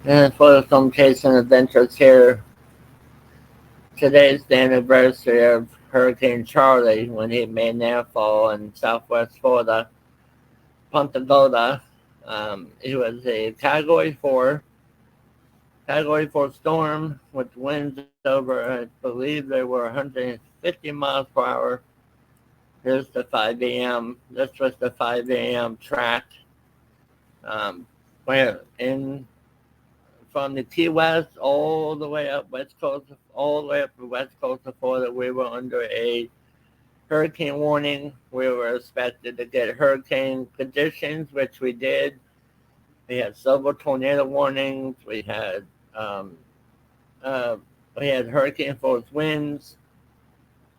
And for some case and adventures here, today's the anniversary of Hurricane Charley when he made landfall in southwest Florida, Punta Gorda. It was a Category 4 storm with winds over, I believe they were 150 miles per hour. Here's the 5 a.m. This was the 5 a.m. track. Where in from the Key West all the way up west coast, all the way up the west coast of Florida, we were under a hurricane warning. We were expected to get hurricane conditions, which we did. We had several tornado warnings. Um, uh, we had hurricane force winds,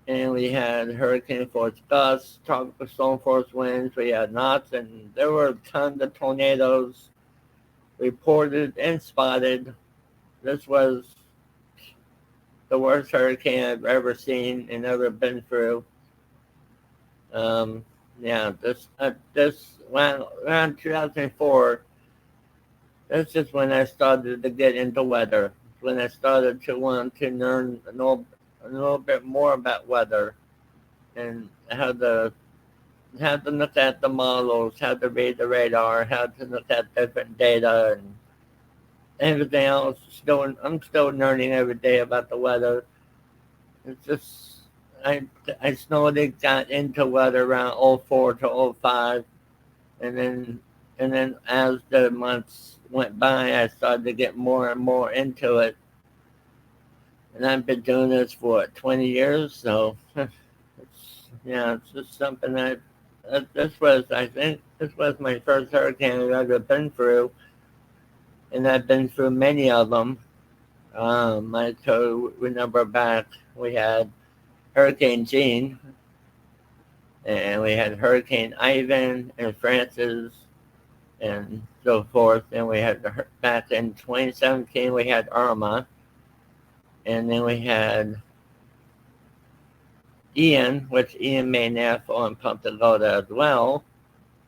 and we had hurricane force gusts, tropical storm force winds. We had knots, and there were tons of tornadoes reported and spotted. This was the worst hurricane I've ever seen and ever been through. Um, yeah, this around 2004. This is when I started to get into weather. When I started to want to know a little bit more about weather and how to look at the models, how to read the radar, how to look at different data and everything else. I'm still learning every day about the weather. It's just I I slowly got into weather around '04 to '05, and then as the months went by, I started to get more and more into it. And I've been doing this for 20 years, so it's just something that this was my first hurricane I've ever been through, and I've been through many of them. I could remember back we had Hurricane Gene, and we had Hurricane Ivan and Francis, and so forth. And we had back in 2017 we had Irma, and then we had Ian, which Ian made landfall in Punta Gorda as well.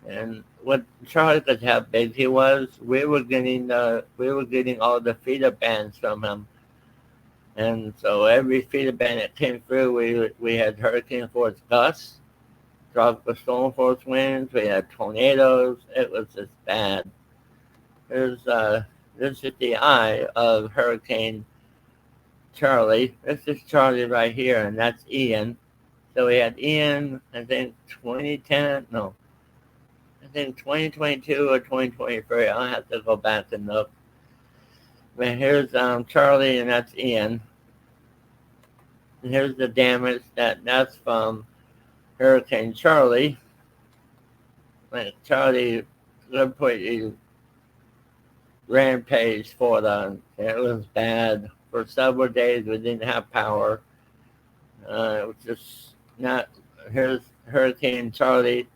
And what Charlie could how big he was, we were getting all the feeder bands from him. And so every feeder band that came through, we had hurricane force gusts, tropical storm force winds, we had tornadoes. It was just bad. There's this is the eye of Hurricane Charlie. This is Charlie right here, and that's Ian. So we had Ian, I think 2010, no, I think 2022 or 2023. I'll have to go back and look. But here's Charlie, and that's Ian. And here's the damage that's from Hurricane Charley. Like Charlie completely rampaged for them. It was bad. For several days, we didn't have power. It was just not. Here's Hurricane Charlie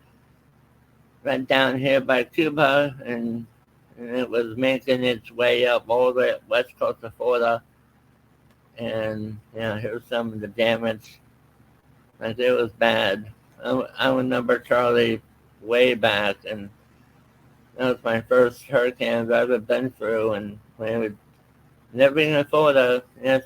right down here by Cuba, and it was making its way up all the way up west coast of Florida. And yeah, here's some of the damage. Like it was bad. I remember Charlie way back, and that was my first hurricane I've ever been through. And when we living in Florida, yes,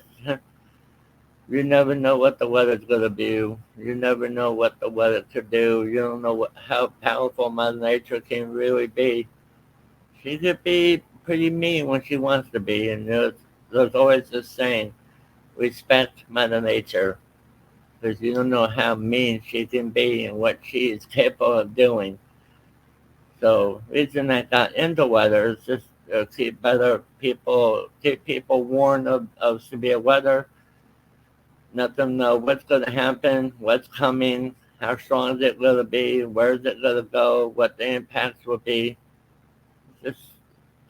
you never know what the weather's gonna be. You never know what the weather could do. You don't know how powerful Mother Nature can really be. She could be pretty mean when she wants to be, and there's always this saying, respect Mother Nature, because you don't know how mean she can be and what she is capable of doing. So, the reason I got into weather is just keep people warned of severe weather, let them know what's going to happen, what's coming, how strong is it going to be, where is it going to go, what the impacts will be. Just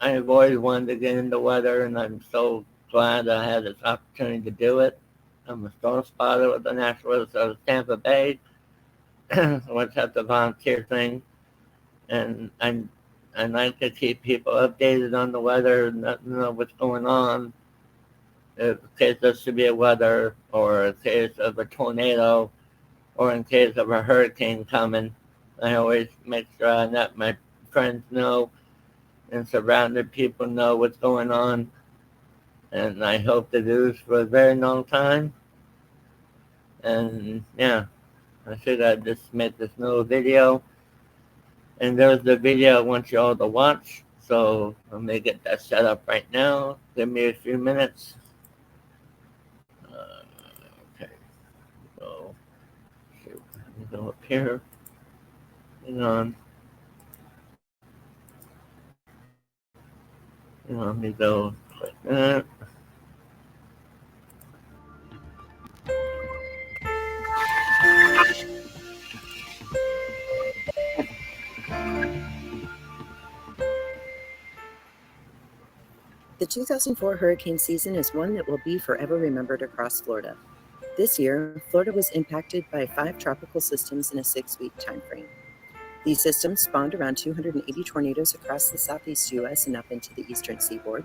I've always wanted to get into weather, and I'm so glad I had this opportunity to do it. I'm a storm spotter with the National Weather Service Tampa Bay, which has the volunteer thing, and I like to keep people updated on the weather and let them know what's going on. In case of severe weather, or in case of a tornado, or in case of a hurricane coming, I always make sure I let my friends know and surrounded people know what's going on. And I hope to do this for a very long time. And yeah, I figured I'd just make this little video. And there's the video I want you all to watch. So I'm going to get that set up right now. Give me a few minutes. Okay. So, let me go up here. Hang on. Let me go like that. The 2004 hurricane season is one that will be forever remembered across Florida. This year, Florida was impacted by 5 tropical systems in a 6-week time frame. These systems spawned around 280 tornadoes across the southeast U.S. and up into the eastern seaboard,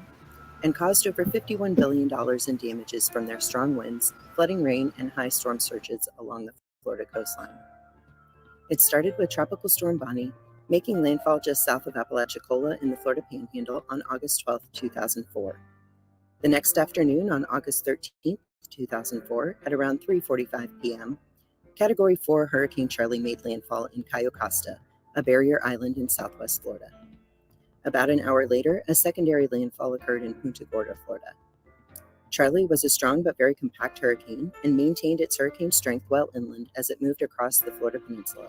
and caused over $51 billion in damages from their strong winds, flooding rain, and high storm surges along the Florida coastline. It started with Tropical Storm Bonnie, making landfall just south of Apalachicola in the Florida Panhandle on August 12, 2004. The next afternoon, on August 13, 2004, at around 3:45 p.m., Category 4 Hurricane Charley made landfall in Cayo Costa, a barrier island in southwest Florida. About an hour later, a secondary landfall occurred in Punta Gorda, Florida. Charley was a strong but very compact hurricane and maintained its hurricane strength well inland as it moved across the Florida peninsula.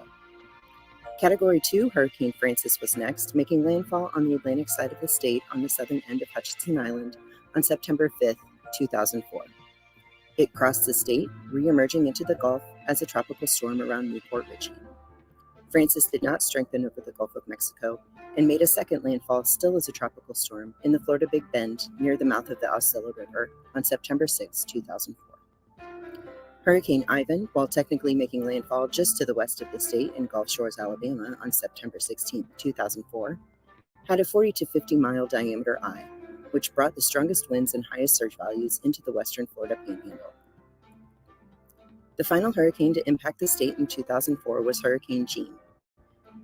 Category 2 Hurricane Frances was next, making landfall on the Atlantic side of the state on the southern end of Hutchinson Island on September 5, 2004. It crossed the state, re-emerging into the Gulf as a tropical storm around Newport Richey. Frances did not strengthen over the Gulf of Mexico and made a second landfall still as a tropical storm in the Florida Big Bend near the mouth of the Osceola River on September 6, 2004. Hurricane Ivan, while technically making landfall just to the west of the state in Gulf Shores, Alabama on September 16, 2004, had a 40 to 50 mile diameter eye, which brought the strongest winds and highest surge values into the western Florida Panhandle. The final hurricane to impact the state in 2004 was Hurricane Jeanne.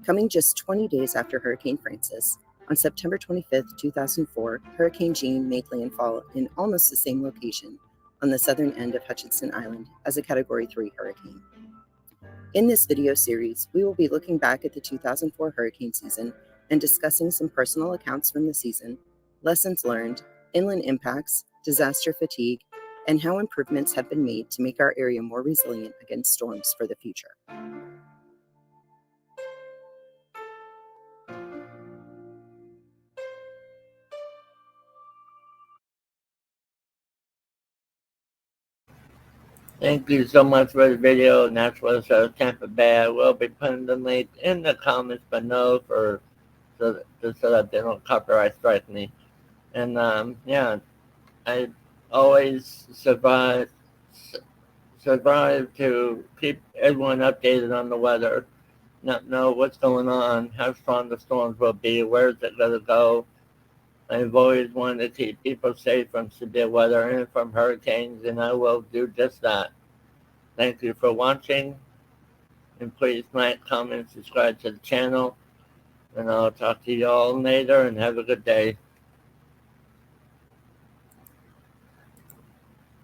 Coming just 20 days after Hurricane Frances, on September 25, 2004, Hurricane Jeanne made landfall in almost the same location on the southern end of Hutchinson Island as a Category 3 hurricane. In this video series, we will be looking back at the 2004 hurricane season and discussing some personal accounts from the season, lessons learned, inland impacts, disaster fatigue, and how improvements have been made to make our area more resilient against storms for the future. Thank you so much for the video, and that's what Tampa Bay. I will be putting the link in the comments below so that they don't copyright strike me. And yeah, I always survive to keep everyone updated on the weather, not know what's going on, how strong the storms will be, where's it going to go. I've always wanted to keep people safe from severe weather and from hurricanes, and I will do just that. Thank you for watching, and please like, comment, subscribe to the channel, and I'll talk to you all later, and have a good day.